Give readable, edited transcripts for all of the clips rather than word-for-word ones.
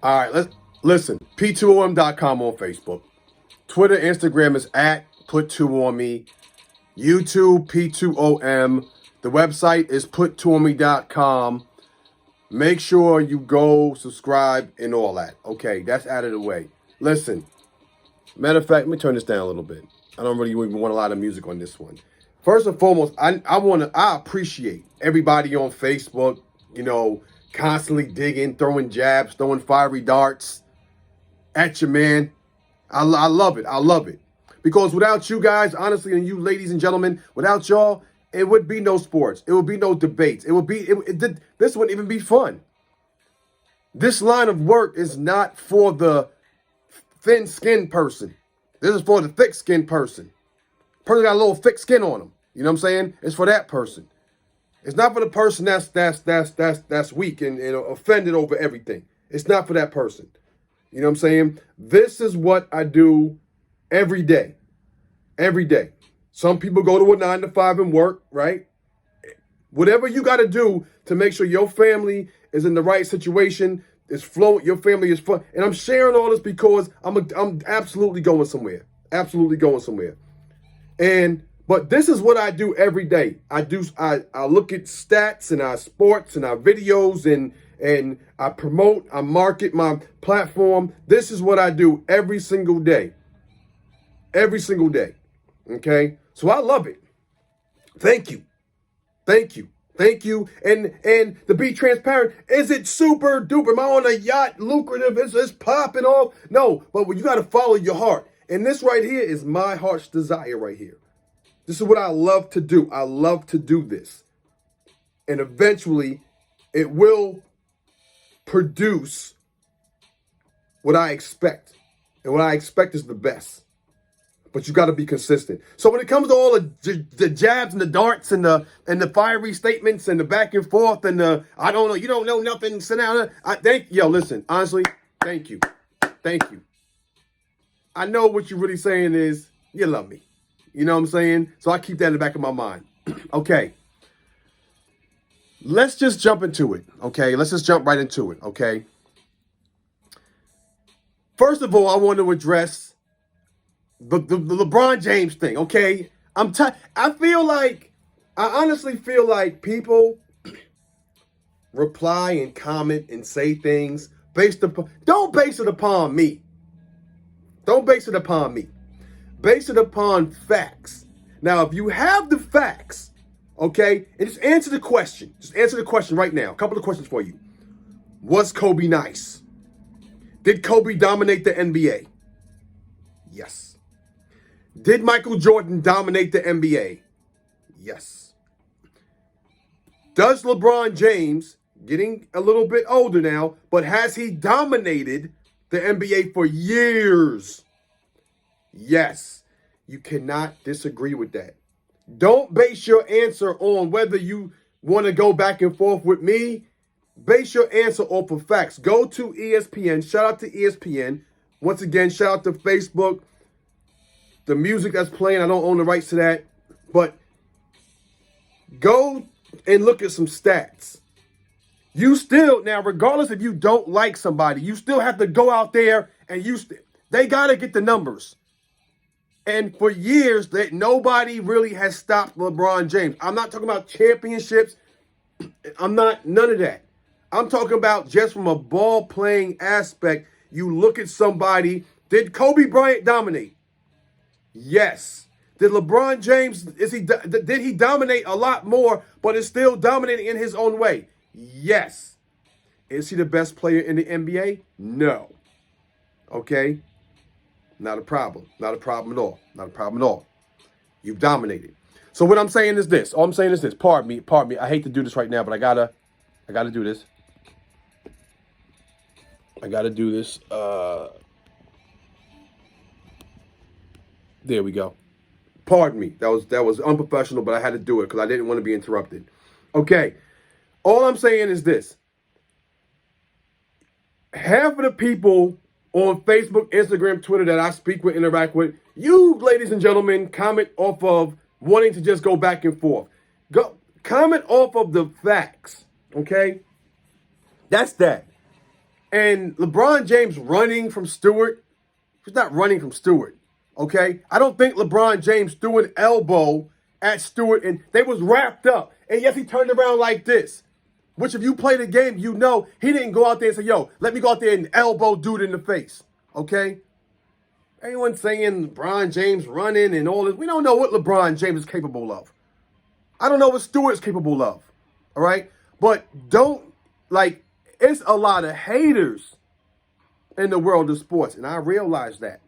All right, let's listen. P2OM.com on Facebook. Twitter, Instagram is at Put2OM. YouTube, P2OM. The website is Put2OM.com. Make sure you go subscribe and all that. Okay, that's out of the way. Listen, matter of fact, let me turn this down a little bit. I don't really even want a lot of music on this one. First and foremost, I appreciate everybody on Facebook, constantly digging, throwing jabs, throwing fiery darts at your man. I love it. I love it. Because without you guys, honestly, and you ladies and gentlemen, without y'all, it would be no sports. It would be no debates. This wouldn't even be fun. This line of work is not for the thin-skinned person. This is for the thick-skinned person. Person got a little thick skin on them. You know what I'm saying? It's for that person. It's not for the person that's weak and offended over everything. It's not for that person. You know what I'm saying? This is what I do every day. Every day. Some people go to a 9 to 5 and work, right? Whatever you got to do to make sure your family is in the right situation, is flowing, your family is fun. And I'm sharing all this because I'm absolutely going somewhere. Absolutely going somewhere. But this is what I do every day. I look at stats and our sports and our videos and I promote, I market my platform. This is what I do every single day. Every single day. Okay? So I love it. Thank you. Thank you. Thank you. And to be transparent, is it super duper? Am I on a yacht? Lucrative? Is popping off? No, but you got to follow your heart. And this right here is my heart's desire right here. This is what I love to do. I love to do this. And eventually, it will produce what I expect. And what I expect is the best. But you got to be consistent. So when it comes to all the jabs and the darts and the fiery statements and the back and forth and the I don't know, you don't know nothing, sit down. Listen, honestly, thank you. Thank you. I know what you're really saying is you love me. You know what I'm saying? So I keep that in the back of my mind. Okay. Let's just jump into it. Okay. Let's just jump right into it. Okay. First of all, I want to address the LeBron James thing. Okay. I honestly feel like people reply and comment and say things don't base it upon me. Don't base it upon me. Base it upon facts. Now, if you have the facts, okay, and just answer the question. Just answer the question right now. A couple of questions for you. Was Kobe nice? Did Kobe dominate the NBA? Yes. Did Michael Jordan dominate the NBA? Yes. Does LeBron James, getting a little bit older now, but has he dominated the NBA for years? Yes. You cannot disagree with that. Don't base your answer on whether you want to go back and forth with me. Base your answer off of facts. Go to ESPN. Shout out to ESPN. Once again, shout out to Facebook. The music that's playing, I don't own the rights to that. But go and look at some stats. You still, now regardless if you don't like somebody, you still have to go out there and they got to get the numbers. And for years, that nobody really has stopped LeBron James. I'm not talking about championships. None of that. I'm talking about just from a ball playing aspect. You look at somebody. Did Kobe Bryant dominate? Yes. Did LeBron James, did he dominate a lot more, but is still dominating in his own way? Yes. Is he the best player in the NBA? No. Okay. Not a problem. Not a problem at all. Not a problem at all. You've dominated. So what I'm saying is this. All I'm saying is this. Pardon me. I hate to do this right now, but I gotta do this. I gotta do this. There we go. Pardon me. That was unprofessional, but I had to do it because I didn't want to be interrupted. Okay. All I'm saying is this. Half of the people on Facebook, Instagram, Twitter that I speak with, interact with, you, ladies and gentlemen, comment off of wanting to just go back and forth. Comment off of the facts, okay? That's that. And LeBron James running from Stewart, he's not running from Stewart, okay? I don't think LeBron James threw an elbow at Stewart and they was wrapped up. And yes, he turned around like this, which if you play the game, you know he didn't go out there and say, yo, let me go out there and elbow dude in the face, okay? Anyone saying LeBron James running and all this, we don't know what LeBron James is capable of. I don't know what Stewart's capable of, all right? But it's a lot of haters in the world of sports, and I realize that.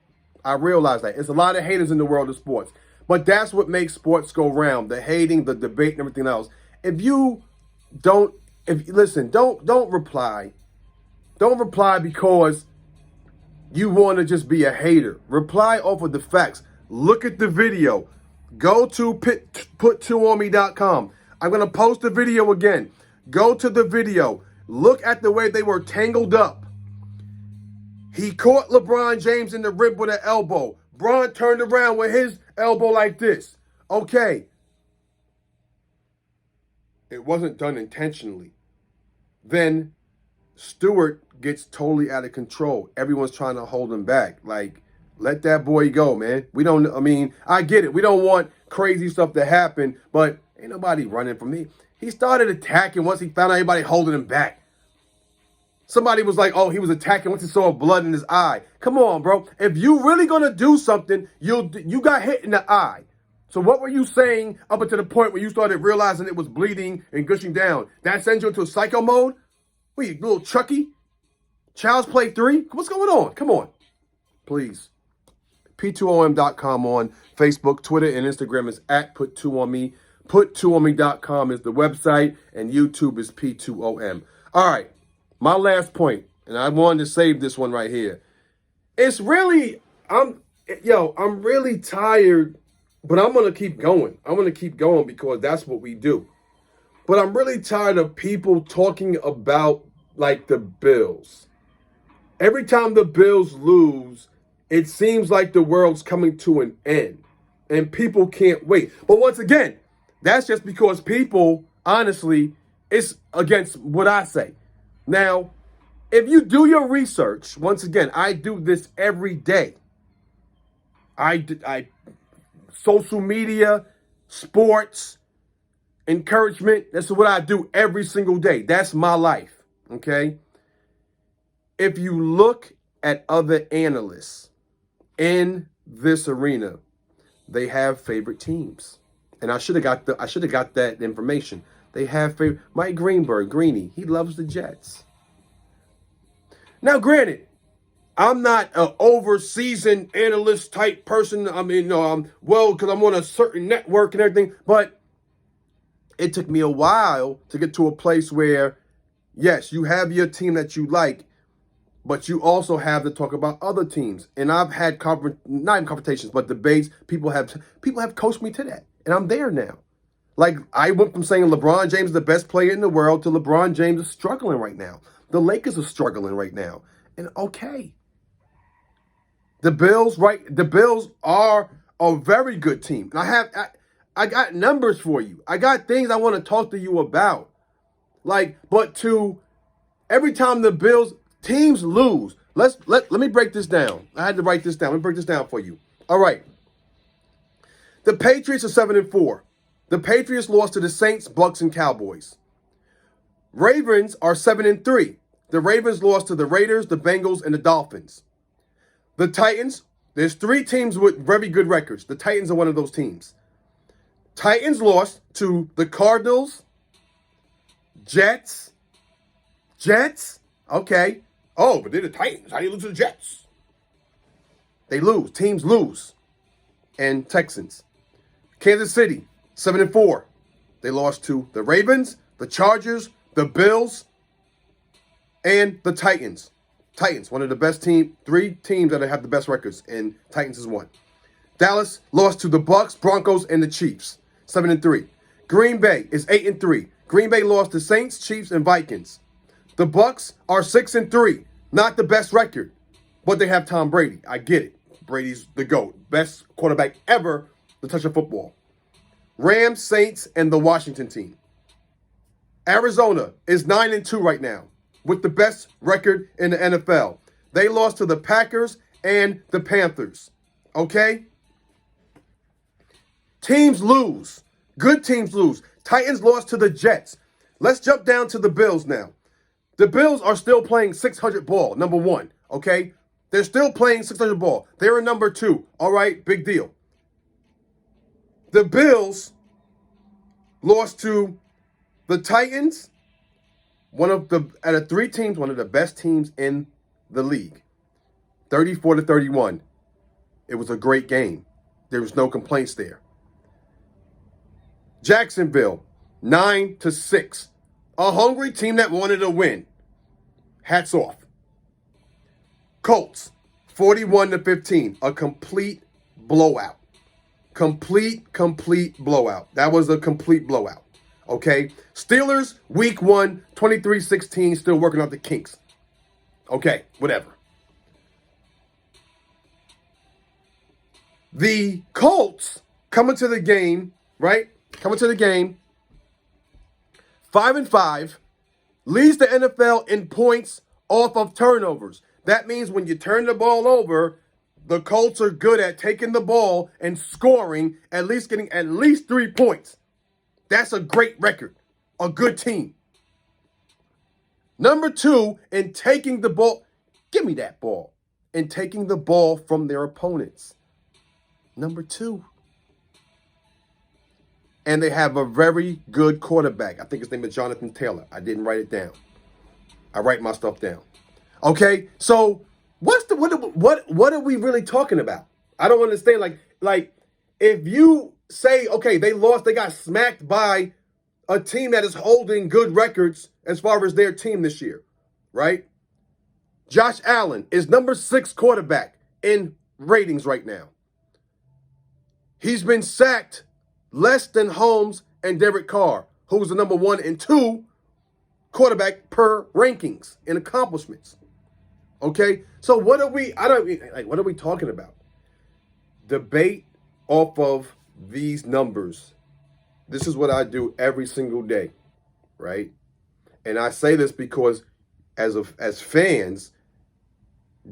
It's a lot of haters in the world of sports. But that's what makes sports go round, the hating, the debate, and everything else. Don't reply. Don't reply because you want to just be a hater. Reply off of the facts. Look at the video. Go to put2onme.com. I'm going to post the video again. Go to the video. Look at the way they were tangled up. He caught LeBron James in the rib with an elbow. Bron turned around with his elbow like this. Okay. It wasn't done intentionally. Then Stewart gets totally out of control. Everyone's trying to hold him back. Like, let that boy go, man. I get it. We don't want crazy stuff to happen, but ain't nobody running from me. He started attacking once he found out everybody holding him back. Somebody was like, oh, he was attacking once he saw blood in his eye. Come on, bro. If you really going to do something, you got hit in the eye. So what were you saying up until the point where you started realizing it was bleeding and gushing down? That sends you into a psycho mode? What are you, little Chucky? Child's Play 3? What's going on? Come on. Please. P2OM.com on Facebook, Twitter, and Instagram is at Put2OnMe. Put2onme.com is the website, and YouTube is P2OM. All right. My last point, and I wanted to save this one right here. It's really, I'm really tired, but I'm going to keep going. I'm going to keep going because that's what we do. But I'm really tired of people talking about, like, the Bills. Every time the Bills lose, it seems like the world's coming to an end, and people can't wait. But once again, that's just because people, honestly, it's against what I say. Now, if you do your research, once again, I do this every day. I social media, sports, encouragement, that's what I do every single day. That's my life, okay? If you look at other analysts in this arena, they have favorite teams. And I should have got that information. They have favorite. Mike Greenberg, Greeny, he loves the Jets. Now, granted, I'm not an over-seasoned analyst type person. Because I'm on a certain network and everything. But it took me a while to get to a place where, yes, you have your team that you like, but you also have to talk about other teams. And I've had not even confrontations, but debates. People have coached me to that, and I'm there now. Like, I went from saying LeBron James is the best player in the world to LeBron James is struggling right now. The Lakers are struggling right now. And okay. The Bills are a very good team. And I got numbers for you. I got things I want to talk to you about. Every time the Bills teams lose, let me break this down. I had to write this down. Let me break this down for you. All right. The Patriots are 7-4. The Patriots lost to the Saints, Bucks, and Cowboys. Ravens are 7-3. The Ravens lost to the Raiders, the Bengals, and the Dolphins. The Titans, there's 3 teams with very good records. The Titans are one of those teams. Titans lost to the Cardinals, Jets. Okay. Oh, but they're the Titans. How do you lose to the Jets? They lose. Teams lose. And Texans. Kansas City, 7-4. They lost to the Ravens, the Chargers, the Bills, and the Titans. Titans, one of the best 3 teams that have the best records, and Titans is one. Dallas lost to the Bucks, Broncos, and the Chiefs, 7-3. Green Bay is 8-3. Green Bay lost to Saints, Chiefs, and Vikings. The Bucks are 6-3. Not the best record, but they have Tom Brady. I get it. Brady's the GOAT. Best quarterback ever to touch a football. Rams, Saints, and the Washington team. Arizona is 9-2 right now. with the best record in the NFL. They lost to the Packers and the Panthers. Okay? Teams lose. Good teams lose. Titans lost to the Jets. Let's jump down to the Bills now. The Bills are still playing 600 ball, number one. Okay? They're still playing 600 ball. They're in number two. All right? Big deal. The Bills lost to the Titans, out of three teams, one of the best teams in the league. 34-31. It was a great game. There was no complaints there. Jacksonville, 9-6. A hungry team that wanted to win. Hats off. Colts, 41-15. A complete blowout. Complete blowout. That was a complete blowout. Okay? Steelers, week 1, 23-16, still working out the kinks. Okay, whatever. The Colts coming to the game, right? Coming to the game, 5-5, leads the NFL in points off of turnovers. That means when you turn the ball over, the Colts are good at taking the ball and scoring, at least getting at least 3 points. That's a great record. A good team. Number 2, in taking the ball, give me that ball, in taking the ball from their opponents. Number 2. And they have a very good quarterback. I think his name is Jonathan Taylor. I didn't write it down. I write my stuff down. Okay, so what are we really talking about? I don't understand. Like if you say, okay, they lost, they got smacked by a team that is holding good records as far as their team this year, right? Josh Allen is number 6 quarterback in ratings right now. He's been sacked less than Holmes and Derek Carr, who's the number 1 and 2 quarterback per rankings and accomplishments. Okay, so what are we talking about? Debate off of these numbers. This is what I do every single day, right? And I say this because as fans,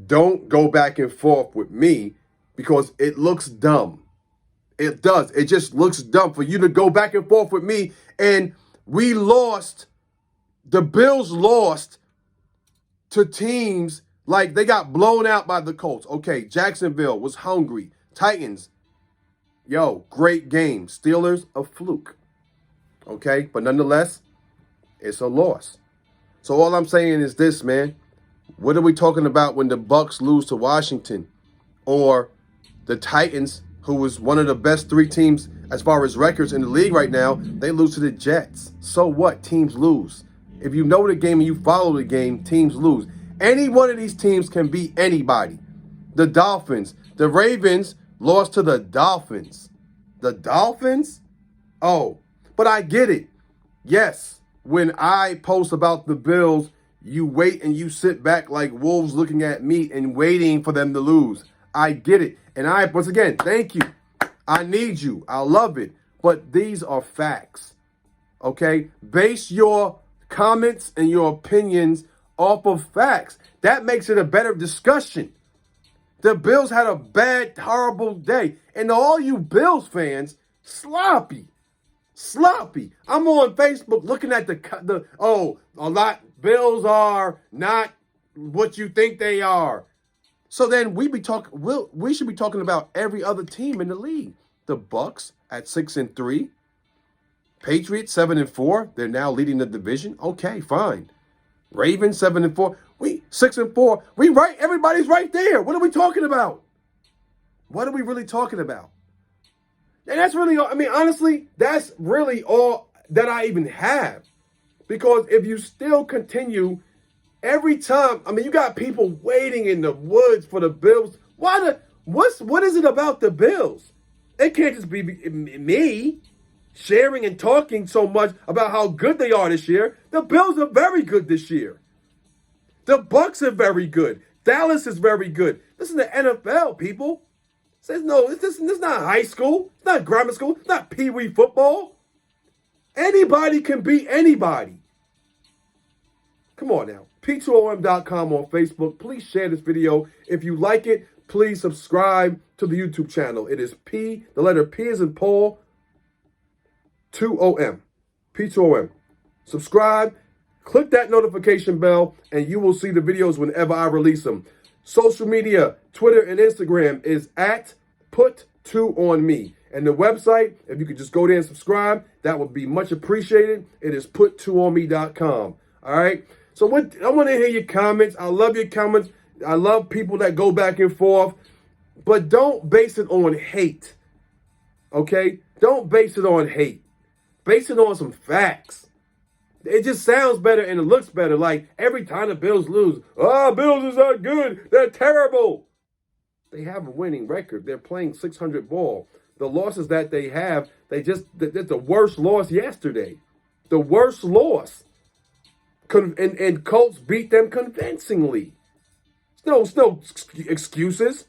don't go back and forth with me because it looks dumb. It does. It just looks dumb for you to go back and forth with me. And we lost. The Bills lost to teams like they got blown out by the Colts. Okay, Jacksonville was hungry. Titans, great game. Steelers, a fluke. Okay, but nonetheless, it's a loss. So all I'm saying is this, man. What are we talking about when the Bucs lose to Washington or the Titans, who was one of the best 3 teams as far as records in the league right now, they lose to the Jets? So what? Teams lose. If you know the game and you follow the game, teams lose. Any one of these teams can beat anybody. The Dolphins. The Ravens lost to the Dolphins. The Dolphins? Oh, but I get it. Yes, when I post about the Bills, you wait and you sit back like wolves looking at meat and waiting for them to lose. I get it. And once again, thank you. I need you. I love it. But these are facts. Okay? Base your comments and your opinions off of facts. That makes it a better discussion. The Bills had a bad, horrible day. And all you Bills fans, sloppy. I'm on Facebook looking at Bills are not what you think they are. So then we should be talking about every other team in the league. The Bucs at 6-3. Patriots 7-4. They're now leading the division. Okay, fine. Ravens 7-4. We 6-4. We right. Everybody's right there. What are we talking about? What are we really talking about? And that's really all. I mean, honestly, that's really all that I even have. Because if you still continue every time, I mean, you got people waiting in the woods for the Bills. What is it about the Bills? It can't just be me sharing and talking so much about how good they are this year. The Bills are very good this year. The Bucs are very good. Dallas is very good. This is the NFL, people. Says no, this is not high school. It's not grammar school. It's not pee-wee football. Anybody can beat anybody. Come on now. P2OM.com on Facebook. Please share this video. If you like it, please subscribe to the YouTube channel. It is the letter P is in Paul, 2OM. P2OM. Subscribe, click that notification bell, and you will see the videos whenever I release them. Social media, Twitter and Instagram is at Put2OnMe. And the website, if you could just go there and subscribe, that would be much appreciated. It is Put2OnMe.com. All right? So I want to hear your comments. I love your comments. I love people that go back and forth. But don't base it on hate. Okay? Don't base it on hate. Base it on some facts. It just sounds better and it looks better. Like every time the Bills lose, Bills is not good. They're terrible. They have a winning record. They're playing 600 ball. The losses that they have, that's the worst loss yesterday. The worst loss. And Colts beat them convincingly. There's no excuses.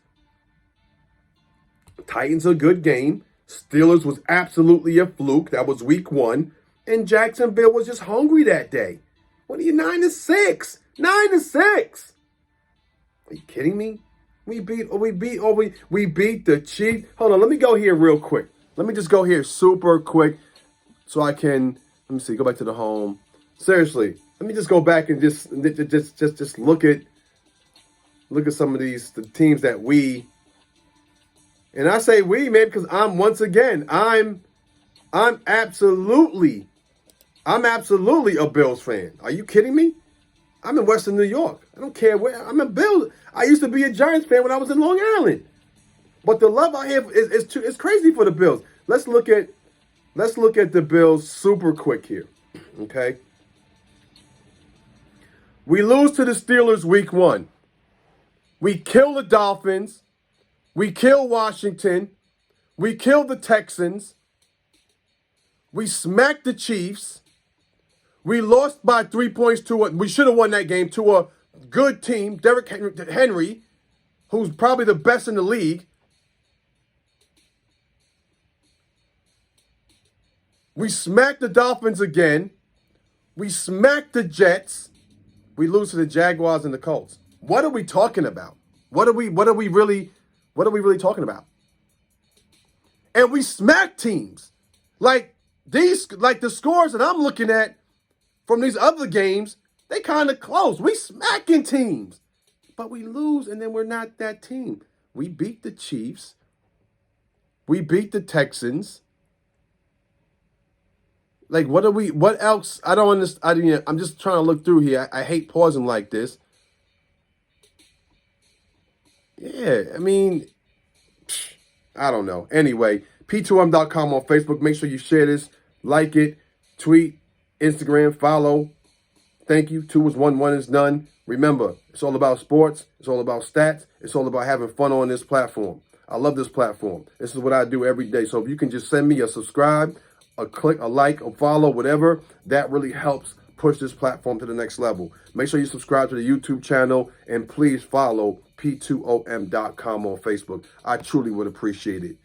Titans a good game. Steelers was absolutely a fluke. That was week 1. And Jacksonville was just hungry that day. What are you, 9-6? 9-6. Are you kidding me? We beat the Chiefs. Hold on, let me go here real quick. Let me just go here super quick so I can, let me see, go back to the home. Seriously, let me just go back and just look at some of the teams that we, and I say we, man, because I'm absolutely a Bills fan. Are you kidding me? I'm in Western New York. I don't care where. I'm a Bills. I used to be a Giants fan when I was in Long Island. But the love I have is crazy for the Bills. Let's look at the Bills super quick here. Okay. We lose to the Steelers week 1. We kill the Dolphins. We kill Washington. We kill the Texans. We smacked the Chiefs. We lost by 3 points we should have won that game, to a good team, Derrick Henry, who's probably the best in the league. We smacked the Dolphins again. We smacked the Jets. We lose to the Jaguars and the Colts. What are we talking about? What are we really talking about? And we smack teams. Like the scores that I'm looking at from these other games, they kind of close. We smacking teams. But we lose, and then we're not that team. We beat the Chiefs. We beat the Texans. Like, what else? I don't understand. I'm just trying to look through here. I hate pausing like this. Yeah, I mean, I don't know. Anyway, P2OM.com on Facebook. Make sure you share this, like it, tweet, Instagram, follow. Thank you. 2 is 1, 1 is none. Remember, it's all about sports. It's all about stats. It's all about having fun on this platform. I love this platform. This is what I do every day. So if you can just send me a subscribe, a click, a like, a follow, whatever, that really helps push this platform to the next level. Make sure you subscribe to the YouTube channel, and please follow P2OM.com on Facebook. I truly would appreciate it.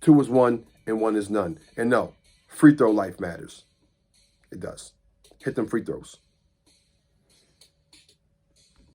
2 is 1 and 1 is none. And no, free throw life matters. It does. Hit them free throws.